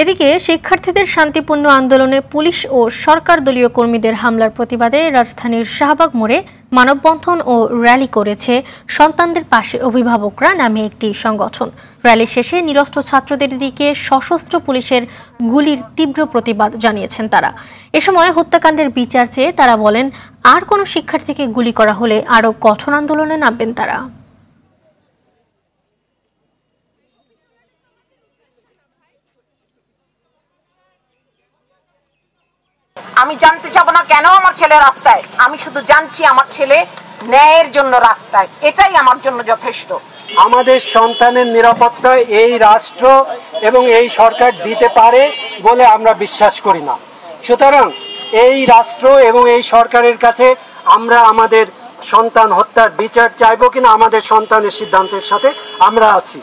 এদিকে শিক্ষার্থীদের শান্তিপূর্ণ আন্দোলনে পুলিশ ও সরকার দলীয় কর্মীদের হামলার প্রতিবাদে রাজধানীর শাহবাগ মোড়ে মানববন্ধন ও র্যালি করেছে সন্তানদের পাশে অভিভাবকরা নামে একটি সংগঠন। র্যালি শেষে নিরস্ত্র ছাত্রদের দিকে সশস্ত্র পুলিশের গুলির তীব্র প্রতিবাদ জানিয়েছেন তারা। এ সময় হত্যাকাণ্ডের বিচার চেয়ে তারা বলেন, আর কোনো শিক্ষার্থীকে গুলি করা হলে আরও কঠোর আন্দোলনে নামবেন তারা। আমি জানতে চাবো না কেন আমার ছেলে রাস্তায়, আমি শুধু জানছি আমার ছেলে ন্যায়ের জন্য রাস্তায়, এটাই আমার জন্য যথেষ্ট। আমাদের সন্তানের নিরাপত্তা এই রাষ্ট্র এবং এই সরকার দিতে পারে বলে আমরা বিশ্বাস করি না। সুতরাং এই রাষ্ট্র এবং এই সরকারের কাছে আমরা আমাদের সন্তান হত্যার বিচার চাইবো কিনা আমাদের সন্তানের সিদ্ধান্তের সাথে আমরা আছি।